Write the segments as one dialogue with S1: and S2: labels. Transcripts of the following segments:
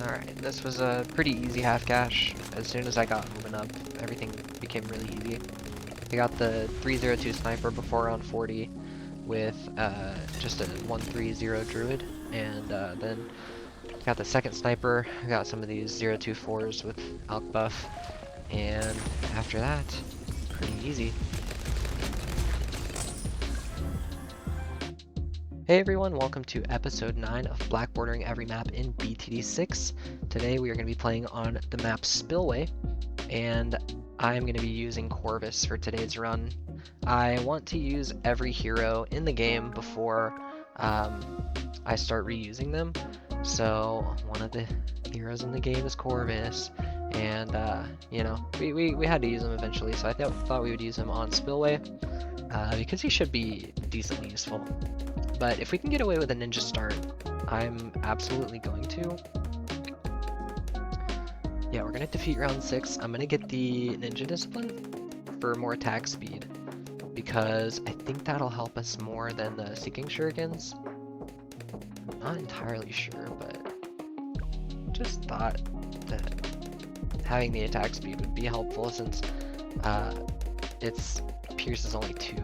S1: Alright, this was a pretty easy half cash. As soon as I got moving up, everything became really easy. I got the 302 sniper before round 40 with just a 130 druid, and then got the second sniper. I got some of these 024s with alk buff, and after that, pretty easy. Hey everyone, welcome to episode 9 of blackboarding every map in BTD6. Today we are going to be playing on the map Spillway, and I'm going to be using Corvus for today's run. I want to use every hero in the game before I start reusing them. So one of the heroes in the game is Corvus, and you know, we had to use him eventually, so I thought we would use him on Spillway because he should be decently useful. But if we can get away with a ninja start, I'm absolutely going to. Yeah, we're gonna defeat round 6. I'm gonna get the ninja discipline for more attack speed, because I think that'll help us more than the seeking shurikens. I'm not entirely sure, but just thought that having the attack speed would be helpful since its pierce is only 2.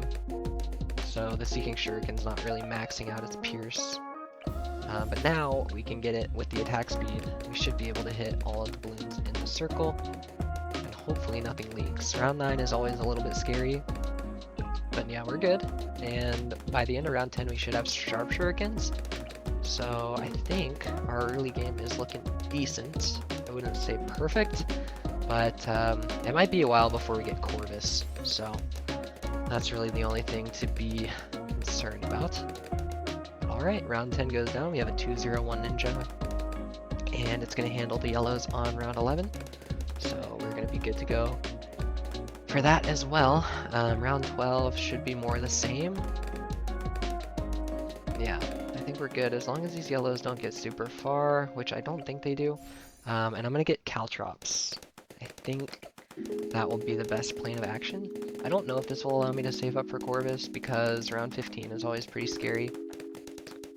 S1: So the Seeking Shuriken's not really maxing out its pierce. But now we can get it with the attack speed. We should be able to hit all of the balloons in the circle, and hopefully nothing leaks. Round 9 is always a little bit scary, but yeah, we're good. And by the end of round 10, we should have sharp shurikens. So I think our early game is looking decent. I wouldn't say perfect, but it might be a while before we get Corvus. So that's really the only thing to be concerned about. Alright, round 10 goes down. We have a 201 ninja, and it's going to handle the yellows on round 11. So we're going to be good to go for that as well. Round 12 should be more the same. Yeah, I think we're good as long as these yellows don't get super far, which I don't think they do. And I'm going to get caltrops. I think that will be the best plan of action. I don't know if this will allow me to save up for Corvus because round 15 is always pretty scary.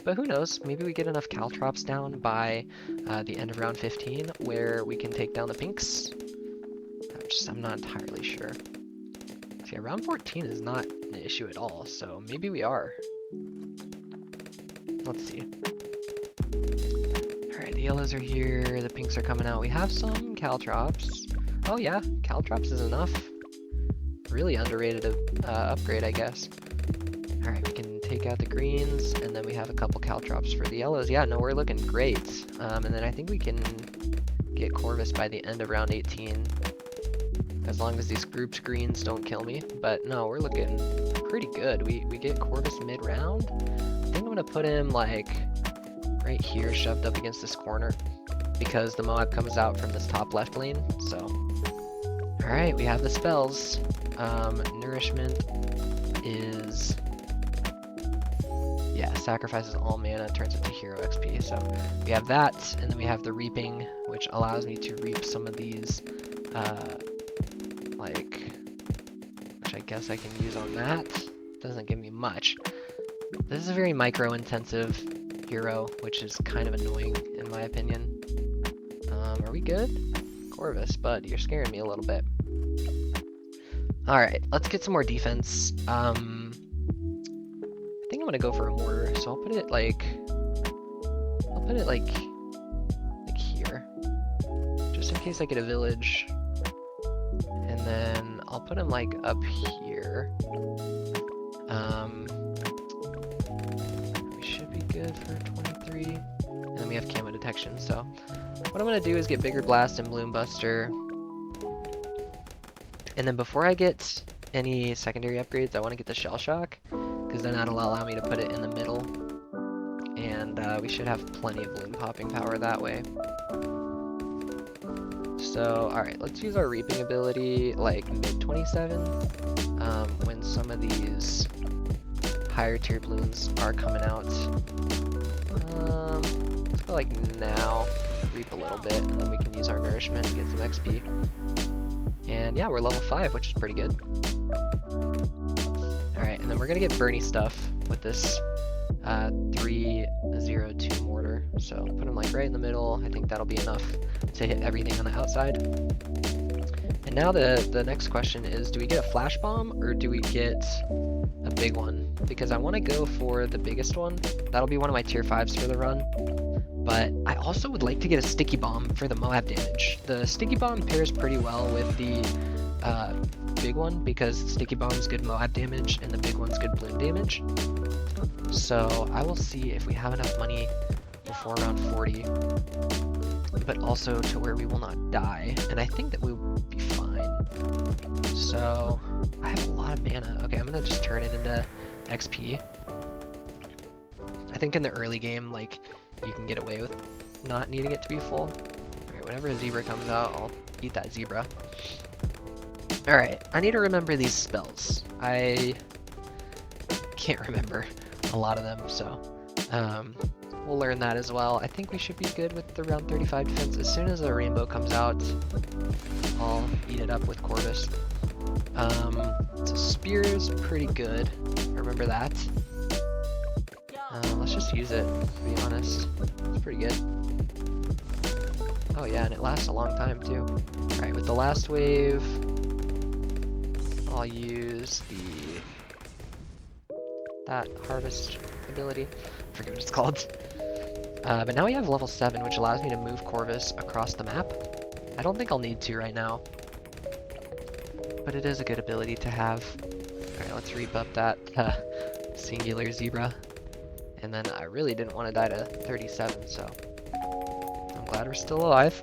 S1: But who knows, maybe we get enough caltrops down by the end of round 15 where we can take down the pinks. I'm not entirely sure. So yeah, round 14 is not an issue at all, so maybe we are. Let's see. Alright, the yellows are here, the pinks are coming out. We have some caltrops. Oh yeah, caltrops is enough. Really underrated upgrade, I guess. Alright, we can take out the greens, and then we have a couple caltrops for the yellows. Yeah, no, we're looking great. And then I think we can get Corvus by the end of round 18. As long as these groups greens don't kill me. But no, we're looking pretty good. We get Corvus mid-round. I think I'm going to put him like right here, shoved up against this corner, because the Moab comes out from this top left lane. So, alright, we have the spells. Nourishment is, yeah, sacrifices all mana, turns it to hero XP. So we have that, and then we have the reaping, which allows me to reap some of these, which I guess I can use on that. Doesn't give me much. This is a very micro-intensive hero, which is kind of annoying in my opinion. Are we good? Corvus, bud, you're scaring me a little bit. Alright, let's get some more defense. I think I'm gonna go for a mortar, so I'll put it like here, just in case I get a village. And then I'll put him like up here. We should be good for 23. And then we have camo detection, so what I'm gonna do is get Bigger Blast and Bloom Buster. And then before I get any secondary upgrades, I want to get the Shell Shock, because then that'll allow me to put it in the middle. And we should have plenty of balloon popping power that way. So, alright, let's use our Reaping ability like mid-27, when some of these higher tier balloons are coming out. Let's go like now, reap a little bit, and then we can use our nourishment and get some XP. And yeah, we're level 5, which is pretty good. Alright, and then we're gonna get Bernie stuff with this 302 more mortar. So put them like right in the middle. I think that'll be enough to hit everything on the outside. And now the next question is, do we get a flash bomb or do we get a big one? Because I want to go for the biggest one. That'll be one of my tier 5s for the run. But I also would like to get a sticky bomb for the Moab damage. The sticky bomb pairs pretty well with the big one because sticky bomb is good Moab damage and the big one's good bloom damage. So I will see if we have enough money before round 40, but also to where we will not die. And I think that we will be fine. So I have a lot of mana. Okay, I'm gonna just turn it into XP. I think in the early game, like, you can get away with not needing it to be full. Alright, whenever a zebra comes out, I'll eat that zebra. Alright, I need to remember these spells. I can't remember a lot of them, so we'll learn that as well. I think we should be good with the round 35 defense. As soon as the rainbow comes out, I'll eat it up with Corvus. So spear is pretty good. Remember that. Let's just use it, to be honest. It's pretty good. Oh yeah, and it lasts a long time too. Alright, with the last wave, I'll use that harvest ability. I forget what it's called. But now we have level 7, which allows me to move Corvus across the map. I don't think I'll need to right now, but it is a good ability to have. Alright, let's reap up that singular zebra. And then I really didn't want to die to 37, so I'm glad we're still alive.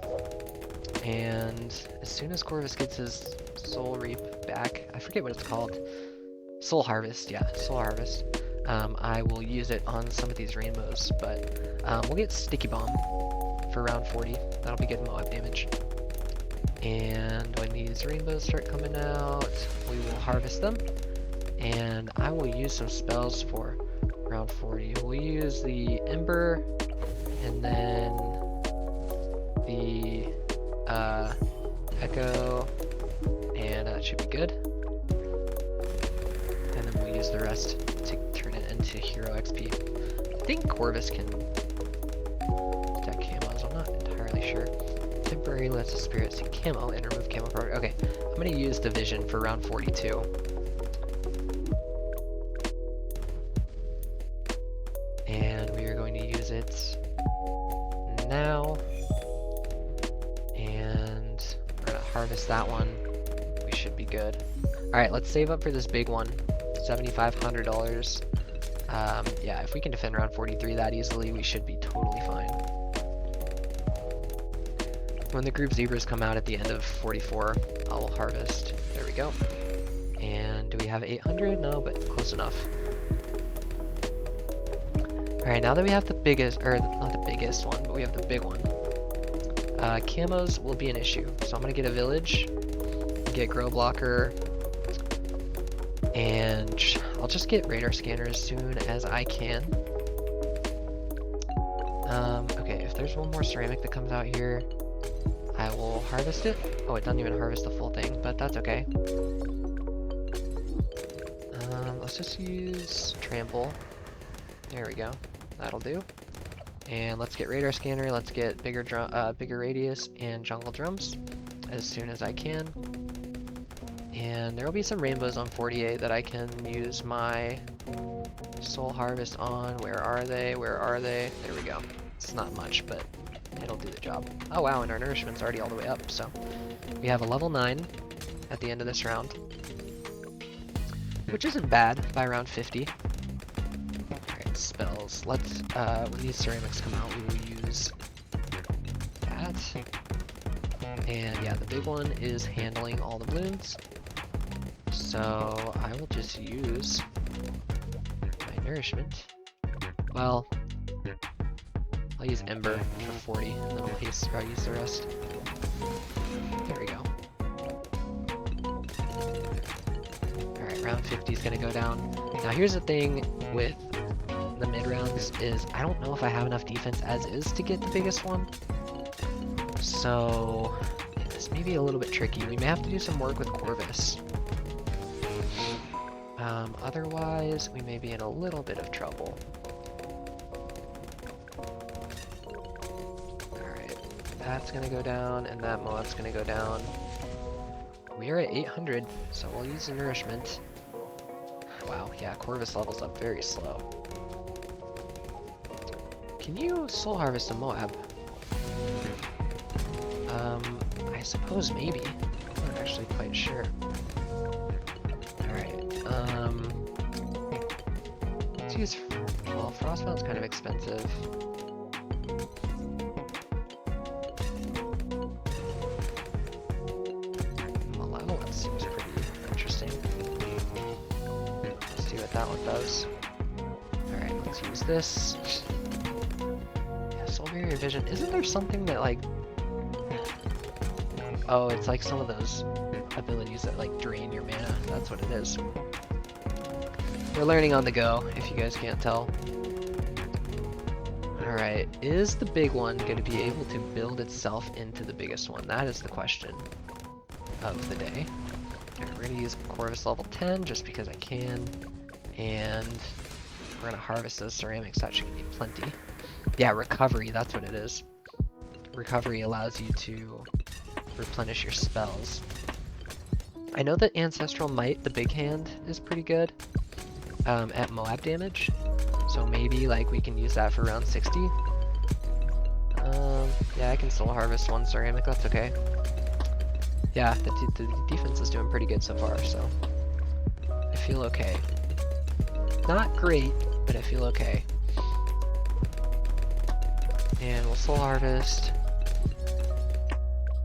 S1: And as soon as Corvus gets his soul reap back, I forget what it's called. Soul harvest, yeah, soul harvest. I will use it on some of these rainbows, but we'll get sticky bomb for round 40. That'll be good Moab damage. And when these rainbows start coming out, we will harvest them. And I will use some spells for round 40. We'll use the Ember, and then the Echo, and that should be good. And then we'll use the rest to turn it into hero XP. I think Corvus can stack camos, I'm not entirely sure. Temporary lets a spirit see camo and remove camo property. Okay, I'm gonna use Division for round 42. And we are going to use it now. And we're gonna harvest that one. We should be good. Alright, let's save up for this big one. $7,500. Yeah, if we can defend round 43 that easily, we should be totally fine. When the group zebras come out at the end of 44, I'll harvest. There we go. And do we have 800? No, but close enough. Alright, now that we have the biggest, or not the biggest one, but we have the big one. Camos will be an issue. So I'm gonna get a village, get grow blocker, and I'll just get radar scanner as soon as I can. Okay, if there's one more ceramic that comes out here, I will harvest it. Oh, it doesn't even harvest the full thing, but that's okay. Let's just use trample. There we go. That'll do. And let's get radar scanner. Let's get bigger radius and jungle drums as soon as I can. And there will be some rainbows on 48 that I can use my soul harvest on. Where are they? Where are they? There we go. It's not much, but it'll do the job. Oh wow, and our nourishment's already all the way up, so we have a level 9 at the end of this round, which isn't bad by round 50. Alright, spells. Let's, when these ceramics come out, we will use that. And yeah, the big one is handling all the balloons. So I will just use my nourishment. Well, I'll use Ember for 40, and then I'll use the rest. There we go. Alright, round 50 is gonna go down. Now here's the thing with the mid rounds is I don't know if I have enough defense as is to get the biggest one. So this may be a little bit tricky. We may have to do some work with Corvus. Otherwise, we may be in a little bit of trouble. That's gonna go down, and that Moab's gonna go down. We are at 800, so we'll use the nourishment. Wow, yeah, Corvus levels up very slow. Can you soul harvest a Moab? I suppose maybe. I'm not actually quite sure. Alright, let's use, well, Frostbound's kind of expensive. Malevolence seems pretty interesting. Let's see what that one does. Alright, let's use this. Yeah, Soulburial Vision. Isn't there something that, like... Oh, it's like some of those abilities that, like, drain your mana. That's what it is. We're learning on the go, if you guys can't tell. Alright, is the big one going to be able to build itself into the biggest one? That is the question of the day. Okay, we're going to use Corvus level 10 just because I can. And we're going to harvest those ceramics. That should be plenty. Yeah, recovery, that's what it is. Recovery allows you to replenish your spells. I know that Ancestral Might, the big hand, is pretty good at Moab damage. So maybe like we can use that for round 60. Yeah, I can still harvest one ceramic, that's okay. Yeah, the defense is doing pretty good so far, so I feel okay. Not great, but I feel okay. And we'll soul harvest.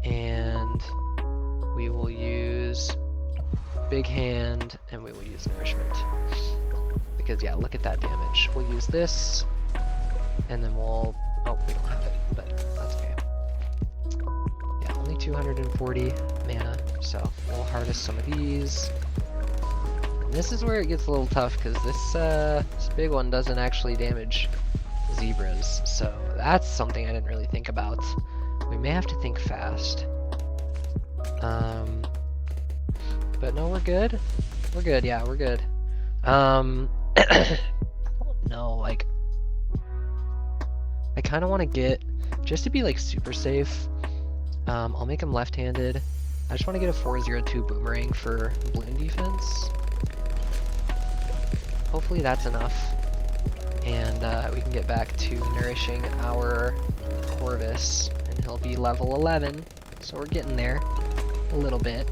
S1: And we will use big hand, and we will use nourishment. Because yeah, look at that damage. We'll use this, and then we'll... Oh, we don't have it, but that's okay. Yeah, only 240 mana, so we'll harvest some of these. And this is where it gets a little tough, because this big one doesn't actually damage zebras, so that's something I didn't really think about. We may have to think fast. But no, we're good. We're good, yeah, we're good. I don't know, like... I kind of want to get... Just to be, like, super safe, I'll make him left-handed. I just want to get a 402 boomerang for balloon defense. Hopefully that's enough. And we can get back to nourishing our Corvus. And he'll be level 11. So we're getting there. A little bit.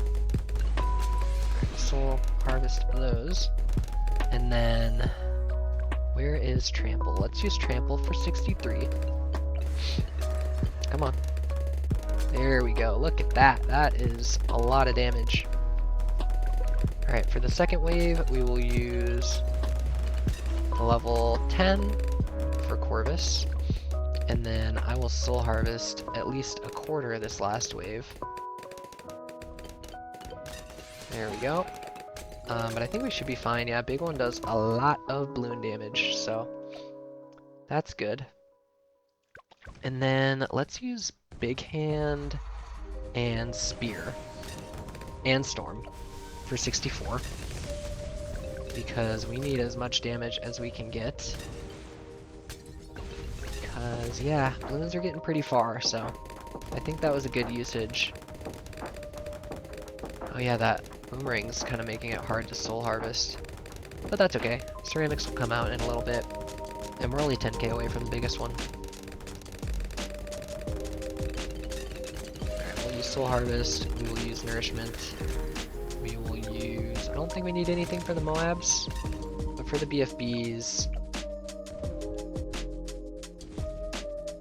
S1: Soul harvest those. And then... Where is Trample? Let's use Trample for 63. Come on. There we go. Look at that. That is a lot of damage. Alright, for the second wave, we will use the level 10 for Corvus. And then I will soul harvest at least a quarter of this last wave. There we go. But I think we should be fine. Yeah, big one does a lot of balloon damage, so that's good. And then let's use Big Hand and Spear and Storm for 64 because we need as much damage as we can get. Because, yeah, balloons are getting pretty far, so I think that was a good usage. Oh yeah, that boomerang's kind of making it hard to soul harvest. But that's okay. Ceramics will come out in a little bit. And we're only 10k away from the biggest one. Alright, we'll use soul harvest. We will use nourishment. We will use... I don't think we need anything for the Moabs. But for the BFBs...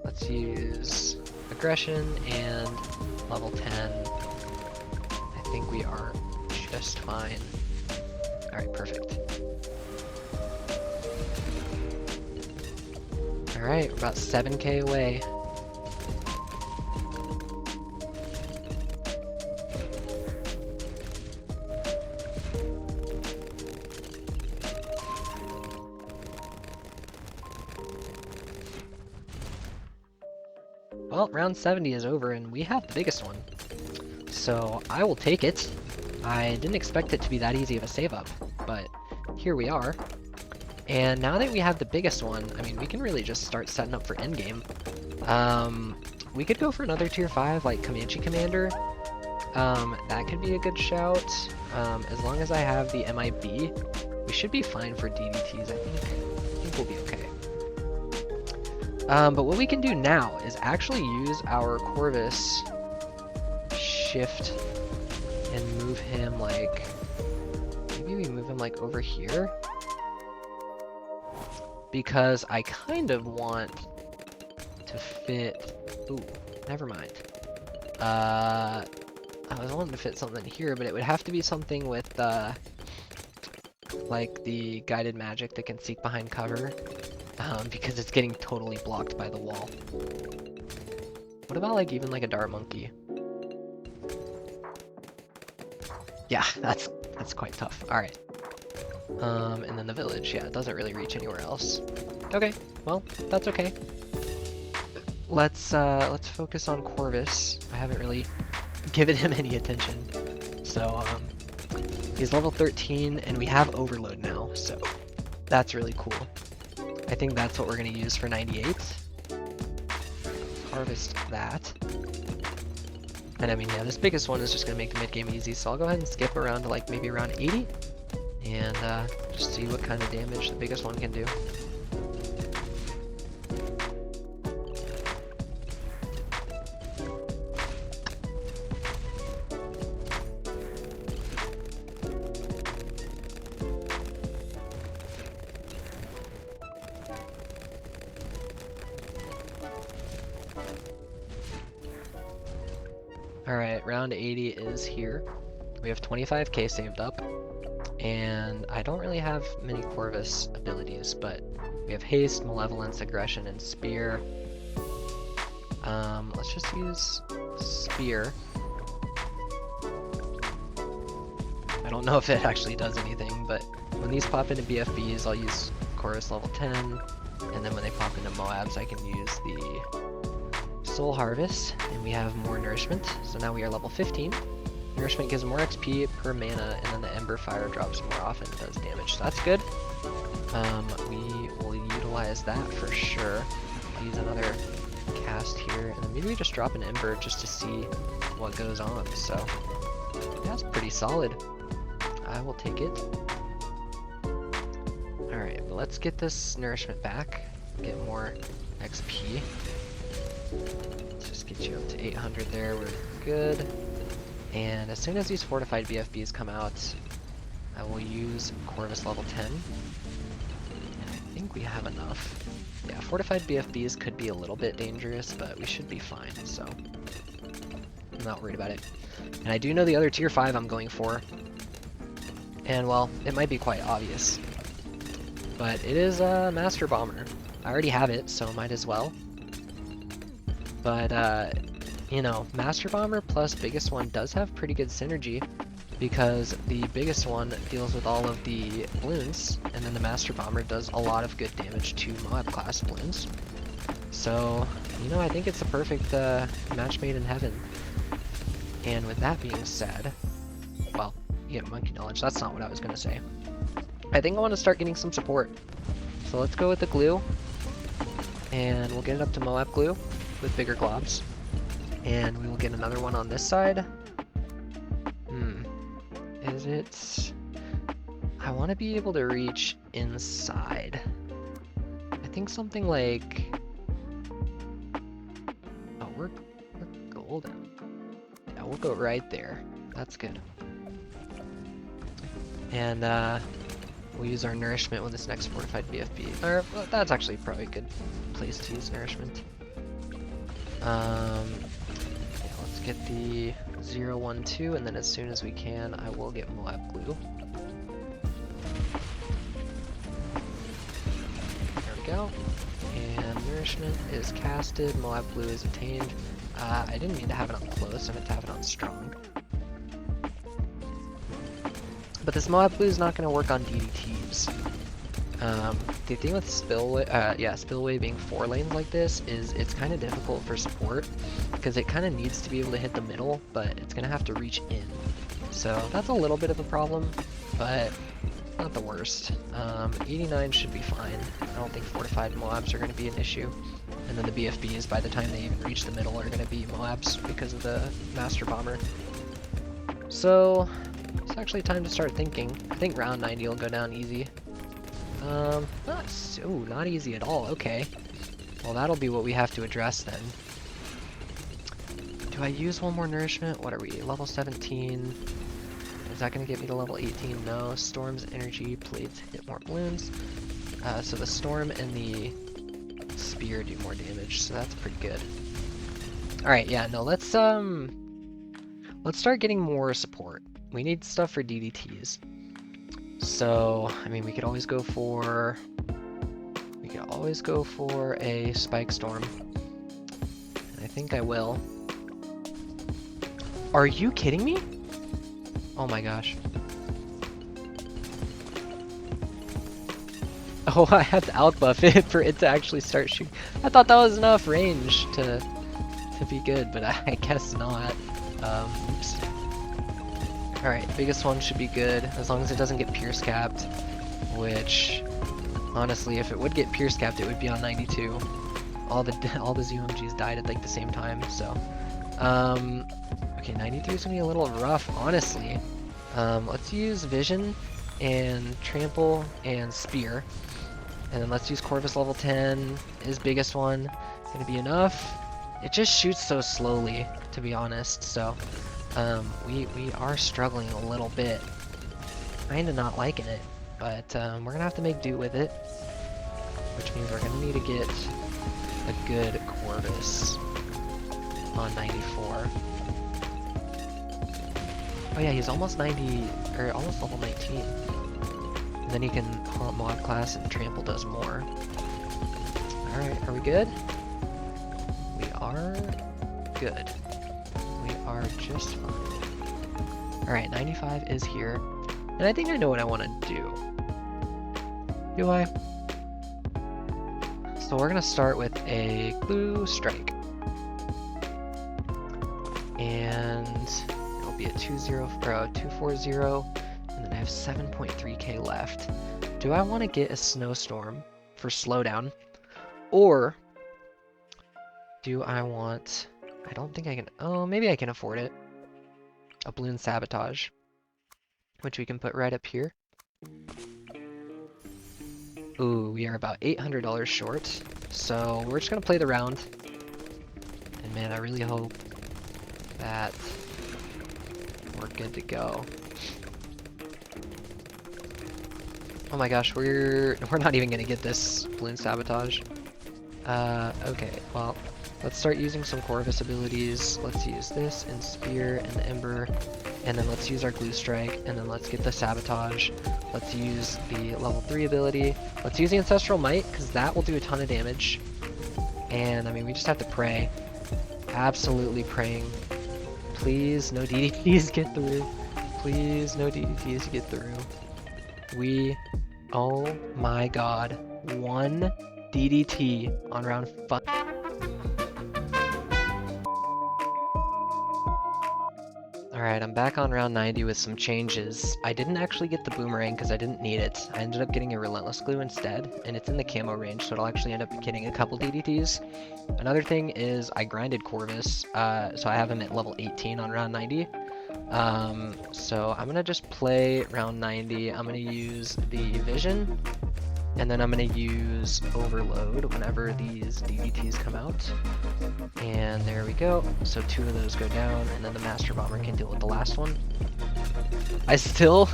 S1: Let's use aggression and level 10. I think we are just fine. Alright, perfect. Alright, we're about 7k away. Well, round 70 is over and we have the biggest one. So I will take it. I didn't expect it to be that easy of a save up, but here we are. And now that we have the biggest one, I mean, we can really just start setting up for endgame. we could go for another tier 5, like Comanche Commander. That could be a good shout. As long as I have the MIB, we should be fine for DDTs, I think we'll be okay. But what we can do now is actually use our Corvus shift and move him like, maybe we move him like over here? Because I kind of want to fit, ooh, never mind. I was wanting to fit something here, but it would have to be something with, like the guided magic that can seek behind cover, because it's getting totally blocked by the wall. What about like even like a dart monkey? Yeah, that's quite tough. All right. And then the village, yeah, it doesn't really reach anywhere else. Okay, well, that's okay. Let's focus on Corvus. I haven't really given him any attention. So, he's level 13, and we have Overload now, so that's really cool. I think that's what we're gonna use for 98. Harvest that. And I mean, yeah, this biggest one is just gonna make the mid-game easy, so I'll go ahead and skip around to like maybe around 80. And just see what kind of damage the biggest one can do. Alright, round 80 is here. We have 25k saved up. And I don't really have many Corvus abilities, but we have Haste, Malevolence, Aggression, and Spear. Let's just use Spear. I don't know if it actually does anything, but when these pop into BFBs, I'll use Corvus level 10, and then when they pop into Moabs, I can use the Soul Harvest, and we have more Nourishment, so now we are level 15. Nourishment gives more XP per mana, and then the Ember Fire drops more often and does damage, so that's good. We will utilize that for sure. I'll use another cast here, and then maybe we just drop an Ember just to see what goes on, so that's pretty solid. I will take it. Alright, but let's get this Nourishment back, get more XP. Let's just get you up to 800 there, we're good. And as soon as these fortified BFBs come out, I will use Corvus level 10. And I think we have enough. Yeah, fortified BFBs could be a little bit dangerous, but we should be fine, so I'm not worried about it. And I do know the other tier 5 I'm going for. And well, it might be quite obvious. But it is a Master Bomber. I already have it, so might as well. But you know, Master Bomber plus biggest one does have pretty good synergy, because the biggest one deals with all of the balloons, and then the Master Bomber does a lot of good damage to Moab class balloons. So, you know, I think it's a perfect match made in heaven. And with that being said, well, you get monkey knowledge, that's not what I was going to say. I think I want to start getting some support. So let's go with the glue, and we'll get it up to Moab glue with bigger globs. And we will get another one on this side. Is it... I want to be able to reach inside. I think something like... Oh, we're golden. Yeah, we'll go right there. That's good. And we'll use our Nourishment with this next fortified BFB. Or, well, that's actually probably a good place to use Nourishment. Get the 0, 1, 2, and then as soon as we can, I will get Moab glue. There we go. And Nourishment is casted, Moab glue is attained. I didn't mean to have it on close, I meant to have it on strong. But this Moab glue is not going to work on DDTs. The thing with Spillway being 4 lanes like this is it's kind of difficult for support, because it kind of needs to be able to hit the middle, but it's going to have to reach in. So that's a little bit of a problem, but not the worst. 89 should be fine. I don't think fortified Moabs are going to be an issue. And then the BFBs, by the time they even reach the middle, are going to be Moabs because of the Master Bomber. So, it's actually time to start thinking. I think round 90 will go down easy. Not easy at all, okay. Well, that'll be what we have to address then. Do I use one more nourishment? What are we, level 17? Is that going to get me to level 18? No. Storm's energy plates hit more balloons. So the storm and the spear do more damage, so that's pretty good. Alright, yeah, no, let's start getting more support. We need stuff for DDTs. So, I mean, we could always go for a Spike Storm. And I think I will. Are you kidding me? Oh my gosh. Oh, I have to outbuff it for it to actually start shooting. I thought that was enough range to be good, but I guess not. Oops. Alright, biggest one should be good, as long as it doesn't get pierce capped, which, honestly, if it would get pierce capped, it would be on 92. All the ZOMGs died at like the same time, so. Okay, 93 is gonna be a little rough, honestly. Let's use Vision and Trample and Spear. And then let's use Corvus level 10, his biggest one. Gonna be enough. It just shoots so slowly, to be honest, so we are struggling a little bit. Kinda not liking it, but we're gonna have to make do with it. Which means we're gonna need to get a good Corvus on 94. Oh yeah, he's almost 90, or almost level 19. And then he can haunt mob class and trample does more. Alright, are we good? We are good. We are just fine. Alright, 95 is here. And I think I know what I want to do. Do I? So we're going to start with a Glue Strike. And it'll be a 240, and then I have 7.3k left. Do I want to get a Snowstorm for slowdown? Or do I want... I don't think I can... Oh, maybe I can afford it. A Balloon Sabotage, which we can put right up here. Ooh, we are about $800 short. So we're just going to play the round. And man, I really hope that we're good to go. Oh my gosh, we're not even gonna get this Balloon Sabotage. Okay, well, let's start using some Corvus abilities. Let's use this and Spear and the Ember, and then let's use our Glue Strike, and then let's get the Sabotage. Let's use the level 3 ability. Let's use the Ancestral Might, because that will do a ton of damage. And I mean, we just have to pray. Absolutely praying. Please, no DDTs get through. Please, no DDTs get through. Oh my god. 1 DDT on round 5. Alright, I'm back on round 90 with some changes. I didn't actually get the Boomerang because I didn't need it. I ended up getting a Relentless Glue instead, and it's in the camo range, so it'll actually end up getting a couple DDTs. Another thing is I grinded Corvus, so I have him at level 18 on round 90. So I'm gonna just play round 90. I'm gonna use the Vision, and then I'm gonna use Overload whenever these DDTs come out. And there we go. So 2 of those go down, and then the Master Bomber can deal with the last one. I still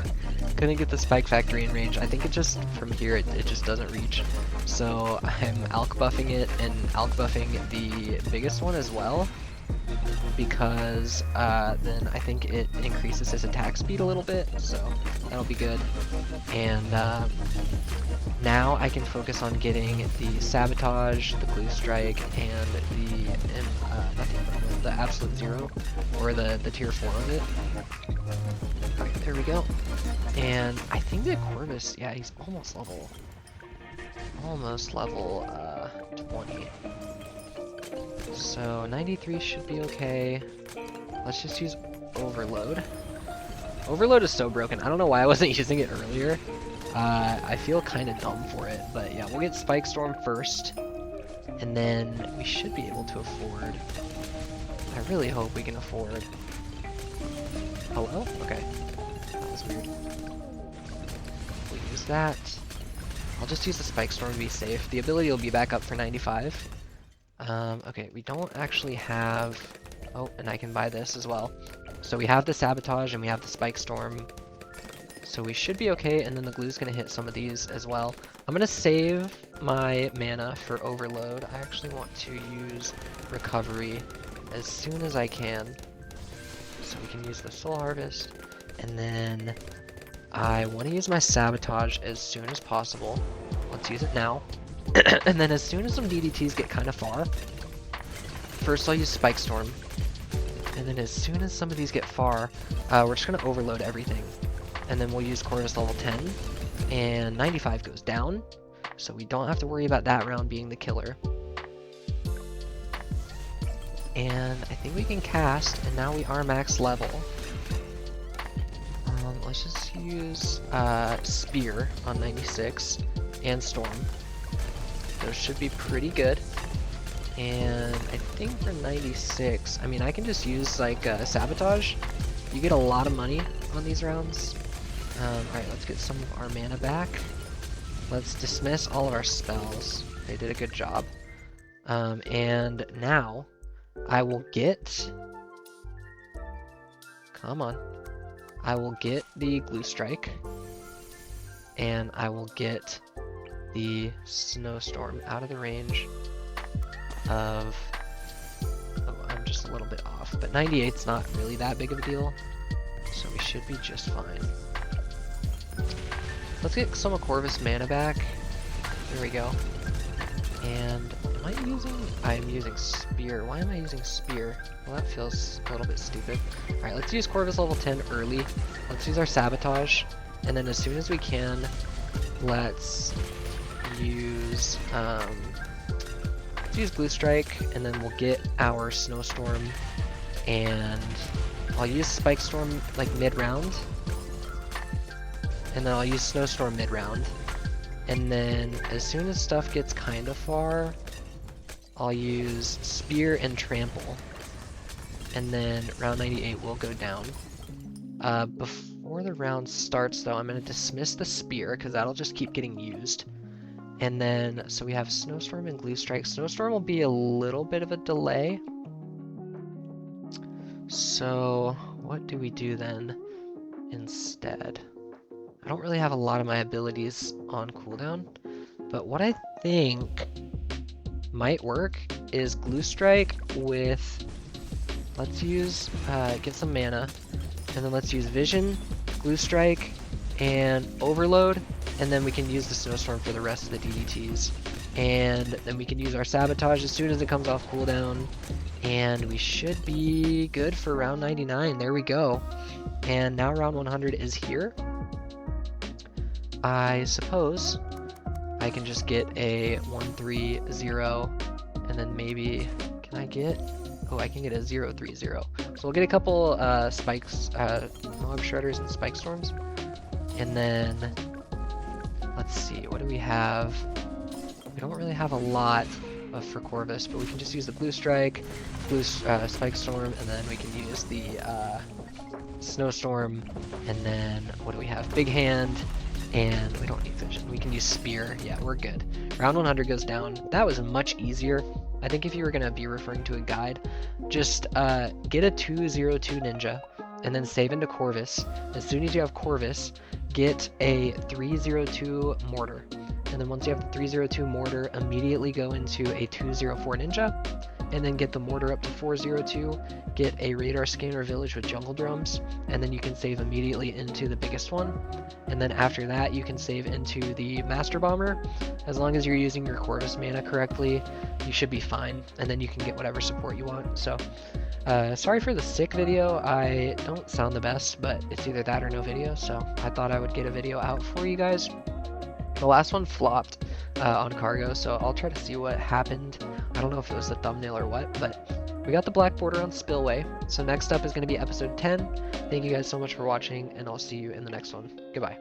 S1: couldn't get the Spike Factory in range. I think it just, from here, it just doesn't reach. So I'm Alk buffing it and Alk buffing the biggest one as well, because then I think it increases his attack speed a little bit, so that'll be good. And now I can focus on getting the Sabotage, the Glue Strike, and the Absolute Zero, or the tier 4 of it. Alright, there we go. And I think that Corvus, yeah, he's almost level 20. So 93 should be okay. Let's just use Overload. Overload is so broken. I don't know why I wasn't using it earlier. I feel kind of dumb for it, but yeah, we'll get Spike Storm first, and then we should be able to afford. I really hope we can afford. Hello? Okay. That was weird. We'll use that. I'll just use the Spike Storm to be safe. The ability will be back up for 95. Okay, we don't actually have... Oh, and I can buy this as well. So we have the Sabotage and we have the Spike Storm. So we should be okay, and then the glue's gonna hit some of these as well. I'm gonna save my mana for Overload. I actually want to use Recovery as soon as I can. So we can use the Soul Harvest, and then I want to use my Sabotage as soon as possible. Let's use it now. And then as soon as some DDTs get kind of far, first I'll use Spike Storm. And then as soon as some of these get far, we're just going to overload everything. And then we'll use Corvus level 10, and 95 goes down, so we don't have to worry about that round being the killer. And I think we can cast, and now we are max level. Let's just use Spear on 96 and Storm. Those should be pretty good. And I think for 96, I mean, I can just use like Sabotage. You get a lot of money on these rounds. Alright, let's get some of our mana back. Let's dismiss all of our spells. They did a good job. And now I will get... Come on. I will get the Glue Strike. And I will get the Snowstorm out of the range of... Oh, I'm just a little bit off. But 98's not really that big of a deal. So we should be just fine. Let's get some of Corvus mana back. There we go. And am I using... I'm using Spear. Why am I using Spear? Well, that feels a little bit stupid. Alright, let's use Corvus level 10 early. Let's use our Sabotage. And then as soon as we can, let's use... let's use Blue Strike, and then we'll get our Snowstorm. And I'll use Spike Storm like mid-round. And then I'll use Snowstorm mid-round. And then as soon as stuff gets kind of far, I'll use Spear and Trample. And then round 98 will go down. Before the round starts though, I'm going to dismiss the Spear because that'll just keep getting used. And then, so we have Snowstorm and Glue Strike. Snowstorm will be a little bit of a delay. So what do we do then instead? I don't really have a lot of my abilities on cooldown, but what I think might work is Glue Strike with, let's use, get some mana, and then let's use Vision, Glue Strike, and Overload, and then we can use the Snowstorm for the rest of the DDTs. And then we can use our Sabotage as soon as it comes off cooldown, and we should be good for round 99. There we go. And now round 100 is here. I suppose I can just get a 1-3-0, and then maybe, can I get, oh, I can get a 0-3-0. So we'll get a couple spikes, Mob Shredders and Spike Storms. And then, let's see, what do we have? We don't really have a lot for Corvus, but we can just use the Blue Strike, Spike Storm, and then we can use the Snowstorm, and then what do we have? Big Hand, and we don't need Vision. We can use Spear. Yeah, we're good. Round 100 goes down. That was much easier. I think if you were going to be referring to a guide, just get a 202 Ninja, and then save into Corvus. As soon as you have Corvus, get a 302 Mortar. And then once you have the 302 Mortar, immediately go into a 204 Ninja, and then get the Mortar up to 402, get a Radar Scanner Village with Jungle Drums, and then you can save immediately into the biggest one. And then after that, you can save into the Master Bomber. As long as you're using your Corvus mana correctly, you should be fine, and then you can get whatever support you want. So, sorry for the sick video. I don't sound the best, but it's either that or no video, so I thought I would get a video out for you guys. The last one flopped on cargo, so I'll try to see what happened. I don't know if it was the thumbnail or what, but we got the black border on Spillway. So next up is going to be episode 10. Thank you guys so much for watching, and I'll see you in the next one. Goodbye.